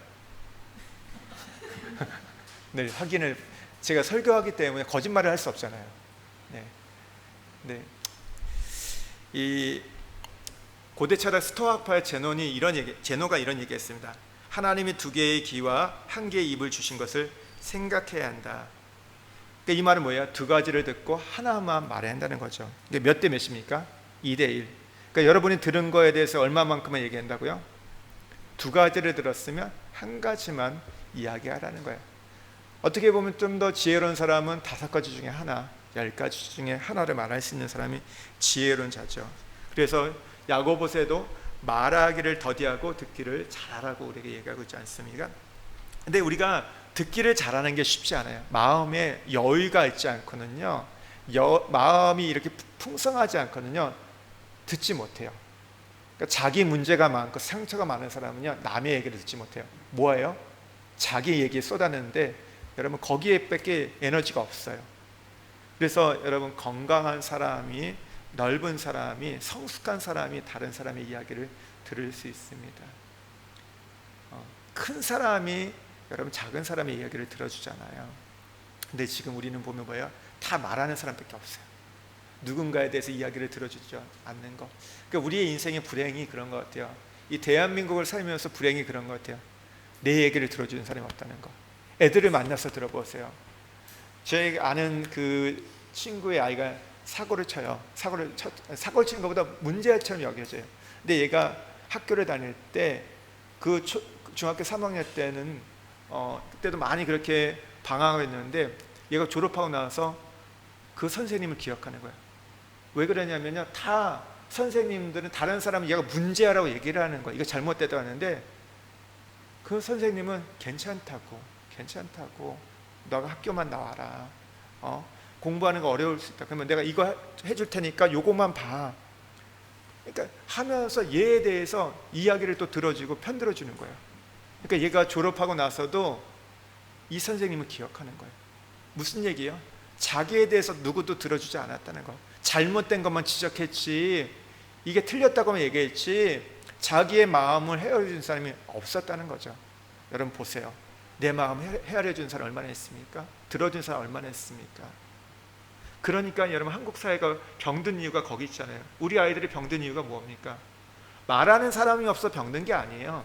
네, 확인을, 제가 설교하기 때문에 거짓말을 할 수 없잖아요. 네. 이 고대 철학 스토아파의 제노가 이런 얘기했습니다. 하나님이 두 개의 귀와 한 개의 입을 주신 것을 생각해야 한다. 그러니까 이 말은 뭐예요? 두 가지를 듣고 하나만 말해야 한다는 거죠. 이게 몇 대 몇입니까? 2대 1. 그러니까 여러분이 들은 거에 대해서 얼마만큼만 얘기한다고요? 두 가지를 들었으면 한 가지만 이야기하라는 거예요. 어떻게 보면 좀 더 지혜로운 사람은 5가지 중에 하나, 10가지 중에 하나를 말할 수 있는 사람이 지혜로운 자죠. 그래서 야고보서에도 말하기를 더디하고 듣기를 잘하라고 우리에게 얘기하고 있지 않습니까? 근데 우리가 듣기를 잘하는 게 쉽지 않아요. 마음에 여유가 있지 않거든요. 마음이 이렇게 풍성하지 않거든요. 듣지 못해요. 그러니까 자기 문제가 많고 상처가 많은 사람은요, 남의 얘기를 듣지 못해요. 뭐예요? 자기 얘기에 쏟아내는데 여러분 거기에 밖에 에너지가 없어요. 그래서 여러분 건강한 사람이, 넓은 사람이, 성숙한 사람이 다른 사람의 이야기를 들을 수 있습니다. 큰 사람이 여러분 작은 사람의 이야기를 들어주잖아요. 근데 지금 우리는 보면 뭐예요? 다 말하는 사람밖에 없어요. 누군가에 대해서 이야기를 들어주지 않는 것. 그러니까 우리의 인생의 불행이 그런 것 같아요. 이 대한민국을 살면서 불행이 그런 것 같아요. 내 얘기를 들어주는 사람이 없다는 거. 애들을 만나서 들어보세요. 제 아는 그 친구의 아이가 사고를 쳐요. 사고를 치는 것보다 문제처럼 여겨져요. 근데 얘가 학교를 다닐 때 그 중학교 3학년 때는 그때도 많이 그렇게 방황을 했는데 얘가 졸업하고 나서 그 선생님을 기억하는 거예요. 왜 그러냐면요, 다 선생님들은 다른 사람 얘가 문제라고 얘기를 하는 거예요. 이거 잘못됐다고 하는데 그 선생님은 괜찮다고 너가 학교만 나와라, 공부하는 거 어려울 수 있다. 그러면 내가 이거 해줄 테니까 요거만 봐. 그러니까 하면서 얘에 대해서 이야기를 또 들어주고 편들어주는 거예요. 그러니까 얘가 졸업하고 나서도 이 선생님을 기억하는 거예요. 무슨 얘기예요? 자기에 대해서 누구도 들어주지 않았다는 거. 잘못된 것만 지적했지, 이게 틀렸다고만 얘기했지 자기의 마음을 헤아려준 사람이 없었다는 거죠. 여러분 보세요. 내 마음을 헤아려준 사람 얼마나 했습니까? 들어준 사람 얼마나 했습니까? 그러니까 여러분 한국 사회가 병든 이유가 거기 있잖아요. 우리 아이들이 병든 이유가 뭡니까? 말하는 사람이 없어 병든 게 아니에요.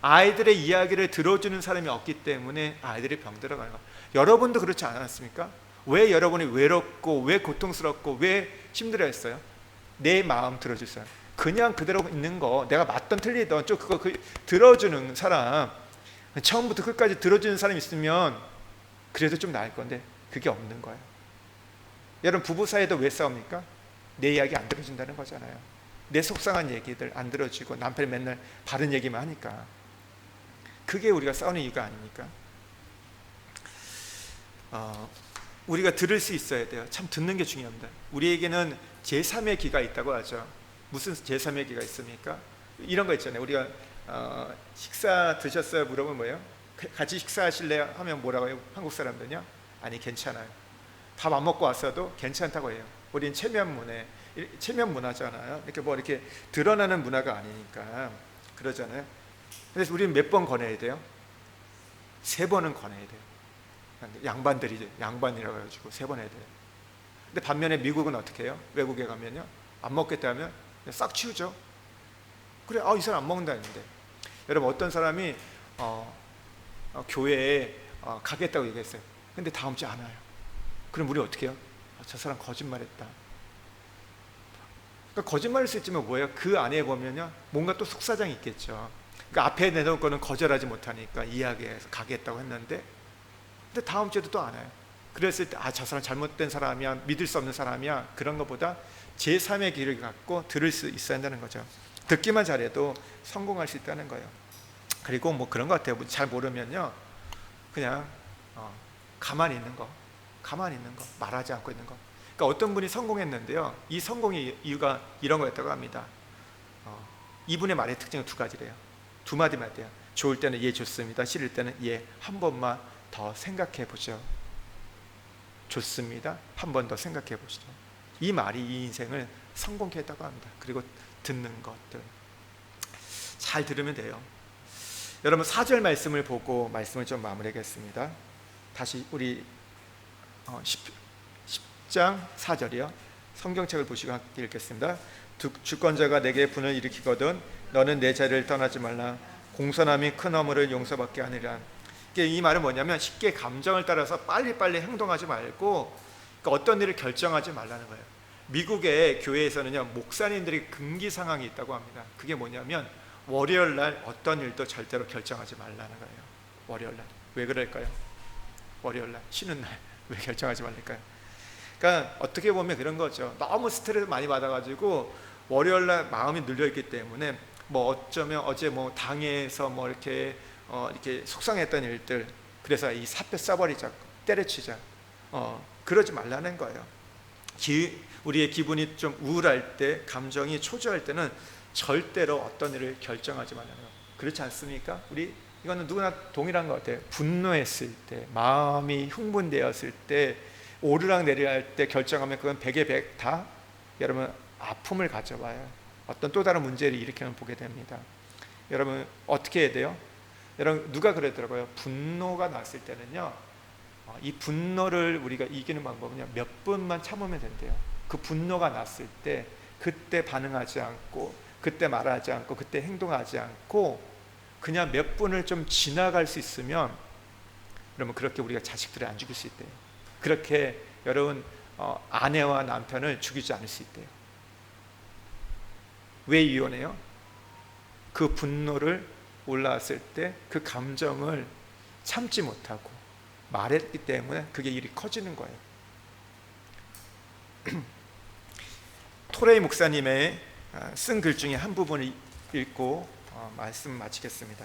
아이들의 이야기를 들어주는 사람이 없기 때문에 아이들이 병들어가는 거예요. 여러분도 그렇지 않았습니까? 왜 여러분이 외롭고 왜 고통스럽고 왜 힘들어했어요? 내 마음 들어줄 사람, 그냥 그대로 있는 거, 내가 맞던 틀리던 좀 그거 들어주는 사람, 처음부터 끝까지 들어주는 사람이 있으면 그래도 좀 나을 건데 그게 없는 거예요. 여러분 부부 사이도 왜 싸웁니까? 내 이야기 안 들어준다는 거잖아요. 내 속상한 얘기들 안 들어주고 남편이 맨날 바른 얘기만 하니까. 그게 우리가 싸우는 이유가 아닙니까? 우리가 들을 수 있어야 돼요. 참 듣는 게 중요합니다. 우리에게는 제3의 귀가 있다고 하죠. 무슨 제3의 귀가 있습니까? 이런 거 있잖아요. 우리가 식사 드셨어요? 물어보면 뭐예요? 같이 식사하실래요? 하면 뭐라고 해요? 한국 사람들은요? 아니 괜찮아요. 밥 안 먹고 왔어도 괜찮다고 해요. 우리는 체면 문화잖아요. 이렇게 뭐 이렇게 드러나는 문화가 아니니까 그러잖아요. 그래서 우리는 몇 번 권해야 돼요? 3번은 권해야 돼요. 양반이라고 해가지고 3번 해야 돼요. 근데 반면에 미국은 어떻게 해요? 외국에 가면요, 안 먹겠다 하면 싹 치우죠. 그래, 이 사람 안 먹는다는데. 여러분 어떤 사람이 교회에 가겠다고 얘기했어요. 근데 다음 주에 안 와요. 그럼 우리 어떻게 해요? 저 사람 거짓말했다. 그러니까 거짓말일 수 있지만 뭐예요? 그 안에 보면요, 뭔가 또 속사정이 있겠죠. 그러니까 앞에 내놓은 거는 거절하지 못하니까 이야기해서 가겠다고 했는데, 근데 다음 주에도 또 안 와요. 그랬을 때 저 사람 잘못된 사람이야, 믿을 수 없는 사람이야, 그런 것보다 제3의 길을 갖고 들을 수 있어야 한다는 거죠. 듣기만 잘해도 성공할 수 있다는 거예요. 그리고 뭐 그런 것 같아요. 잘 모르면요, 그냥 가만히 있는 거, 말하지 않고 있는 거. 그러니까 어떤 분이 성공했는데요, 이 성공의 이유가 이런 거였다고 합니다. 이분의 말의 특징은 두 가지래요. 두 마디만 돼요. 좋을 때는 예 좋습니다, 싫을 때는 예 한 번만 더 생각해 보죠. 좋습니다, 한 번 더 생각해 보시죠. 이 말이 이 인생을 성공케 했다고 합니다. 그리고 듣는 것들 잘 들으면 돼요. 여러분 4절 말씀을 보고 말씀을 좀 마무리하겠습니다. 다시 우리 10장 4절이요. 성경책을 보시고 함께 읽겠습니다. 주권자가 내게 분을 일으키거든 너는 내 자리를 떠나지 말라. 공손함이 큰 허물을 용서받게 하느니라. 이 말은 뭐냐면 쉽게 감정을 따라서 빨리빨리 행동하지 말고, 그러니까 어떤 일을 결정하지 말라는 거예요. 미국의 교회에서는요, 목사님들이 금기 상황이 있다고 합니다. 그게 뭐냐면 월요일 날 어떤 일도 절대로 결정하지 말라는 거예요. 월요일 날. 왜 그럴까요? 월요일 날 쉬는 날 왜 결정하지 말릴까요? 그러니까 어떻게 보면 그런 거죠. 너무 스트레스 많이 받아가지고 월요일 날 마음이 눌려있기 때문에 뭐 어쩌면 어제 뭐 당에서 뭐 이렇게 속상했던 일들, 그래서 이 사표 써버리자, 때려치자, 그러지 말라는 거예요. 우리의 기분이 좀 우울할 때, 감정이 초조할 때는 절대로 어떤 일을 결정하지 말라는 거예요. 그렇지 않습니까? 이거는 누구나 동일한 것 같아요. 분노했을 때, 마음이 흥분되었을 때, 오르락 내리락 때 결정하면 그건 100에 100 다 여러분 아픔을 가져와요. 어떤 또 다른 문제를 일으키는 보게 됩니다. 여러분 어떻게 해야 돼요? 여러분 누가 그러더라고요. 분노가 났을 때는요, 이 분노를 우리가 이기는 방법은요, 몇 분만 참으면 된대요. 그 분노가 났을 때 그때 반응하지 않고, 그때 말하지 않고, 그때 행동하지 않고 그냥 몇 분을 좀 지나갈 수 있으면, 그러면 그렇게 우리가 자식들을 안 죽일 수 있대요. 그렇게 여러분 아내와 남편을 죽이지 않을 수 있대요. 왜 이혼해요? 그 분노를 올라왔을 때 그 감정을 참지 못하고 말했기 때문에 그게 일이 커지는 거예요. 토레이 목사님의 쓴 글 중에 한 부분을 읽고 말씀 마치겠습니다.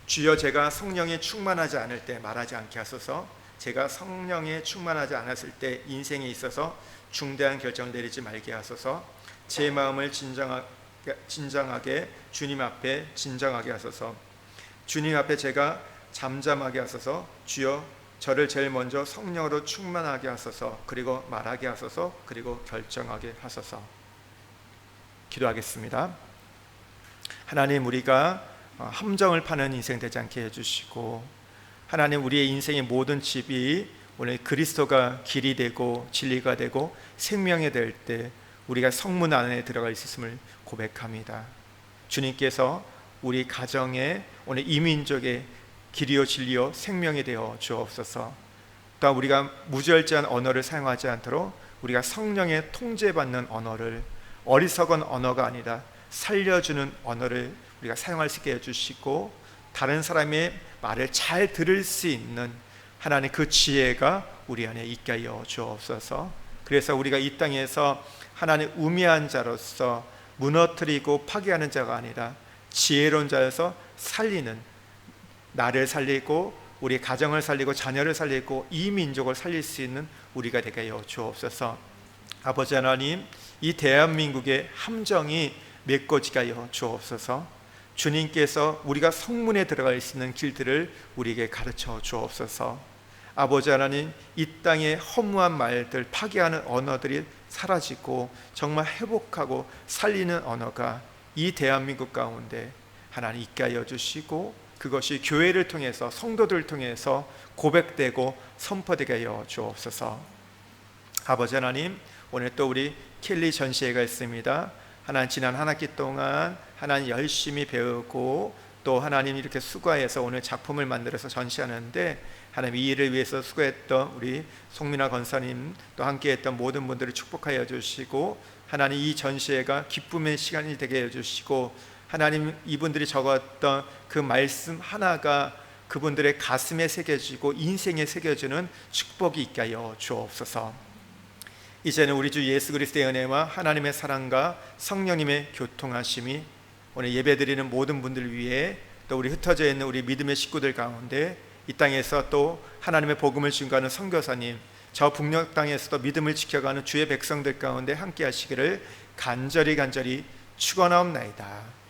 주여, 제가 성령에 충만하지 않을 때 말하지 않게 하소서. 제가 성령에 충만하지 않았을 때 인생에 있어서 중대한 결정을 내리지 말게 하소서. 제 마음을 진정하게 주님 앞에 진정하게 하소서. 주님 앞에 제가 잠잠하게 하소서. 주여, 저를 제일 먼저 성령으로 충만하게 하소서. 그리고 말하게 하소서. 그리고 결정하게 하소서. 기도하겠습니다. 하나님, 우리가 함정을 파는 인생 되지 않게 해주시고, 하나님, 우리의 인생의 모든 집이 오늘 그리스도가 길이 되고 진리가 되고 생명이 될 때 우리가 성문 안에 들어갈 수 있음을 고백합니다. 주님께서 우리 가정에 오늘 이민족의 길이요 진리요 생명이 되어 주옵소서. 또 우리가 무절제한 언어를 사용하지 않도록 우리가 성령의 통제받는 언어를, 어리석은 언어가 아니라 살려주는 언어를 우리가 사용할 수 있게 해주시고, 다른 사람의 말을 잘 들을 수 있는 하나님 그 지혜가 우리 안에 있게 하여 주옵소서. 그래서 우리가 이 땅에서 하나님 우매한 자로서 무너뜨리고 파괴하는 자가 아니라 지혜로운 자여서 살리는, 나를 살리고 우리 가정을 살리고 자녀를 살리고 이 민족을 살릴 수 있는 우리가 되게 하여 주옵소서. 아버지 하나님, 이 대한민국의 함정이 메꿔지게 하여 주옵소서. 주님께서 우리가 성문에 들어갈 수 있는 길들을 우리에게 가르쳐 주옵소서. 아버지 하나님, 이 땅의 허무한 말들, 파괴하는 언어들이 사라지고 정말 회복하고 살리는 언어가 이 대한민국 가운데 하나님 있게 하여 주시고, 그것이 교회를 통해서 성도들을 통해서 고백되고 선포되게 하여 주옵소서. 아버지 하나님, 오늘 또 우리 켈리 전시회가 있습니다. 하나님, 지난 한 학기 동안 하나님 열심히 배우고 또 하나님 이렇게 수고해서 오늘 작품을 만들어서 전시하는데, 하나님 이 일을 위해서 수고했던 우리 송민아 권사님 또 함께했던 모든 분들을 축복하여 주시고, 하나님 이 전시회가 기쁨의 시간이 되게 해주시고, 하나님 이분들이 적었던 그 말씀 하나가 그분들의 가슴에 새겨지고 인생에 새겨지는 축복이 있게 하여 주옵소서. 이제는 우리 주 예수 그리스도의 은혜와 하나님의 사랑과 성령님의 교통하심이 오늘 예배드리는 모든 분들 위해, 또 우리 흩어져 있는 우리 믿음의 식구들 가운데, 이 땅에서 또 하나님의 복음을 증거하는 선교사님, 저 북녘 땅에서도 믿음을 지켜가는 주의 백성들 가운데 함께 하시기를 간절히 축원하옵나이다.